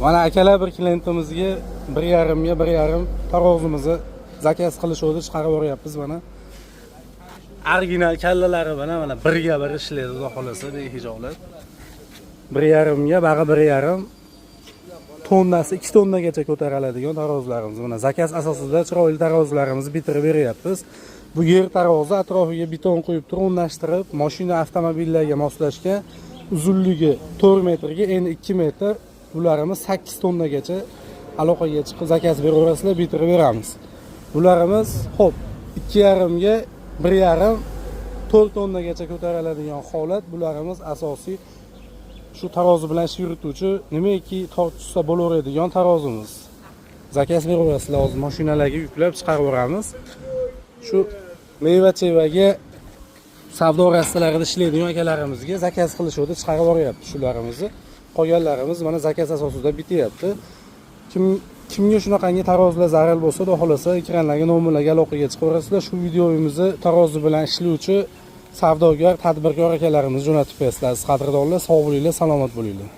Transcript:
Mana akalar bir klientimizga 1,5 ga 1,5 tarozimizni zakaz qilishdi, chiqarib o'ryapmiz mana. Original kallalari bilan mana 1 ga 1 ishlaydi, xudo xolasa, behijolat. 1,5 ga bag'i 1,5 tonnasi 2 tonnagacha ko'tariladigan tarozlarimiz. Mana zakaz asosida chiroyli tarozilarimizni bitirib beryapmiz. Bu yer tarozi atrofiga beton qo'yib turib, o'rnashtirib, mashina avtomobillarga moslashgan, uzunligi 4 metrga, eni 2 metr. Bularimiz 8 tonnagacha aloqaga chiqib zakaz beraverasizlar, bitirib beramiz. Bularimiz xo'p 2,5 ga 1,5 4 tonnagacha ko'tariladigan holat. Bularimiz asosiy shu tarozi bilan ish yurituvchi, nimaki tortishsa bo'laveradigan tarozimiz. Zakaz beraverasizlar, hozir mashinalarga yuklab chiqarib beramiz. Shu meva-chevaga savdo rastalarida ishlaydigan akalarimizga zakaz qilishdi, chiqarib boryapti shularimizni. Qolganlarimiz mana zakaz asosida bityapti. Kimga shunaqangi tarozilar zarur bo'lsa, xudo xolasa ekranlarga nomerlarga aloqaga chiqaverasizlar. Shu videomizni tarozi bilan ishlovchi savdogar, tadbirkor akalarimiz jo'natib berasizlar. Qadrdonlar, sog' bo'linglar, salomat bo'linglar.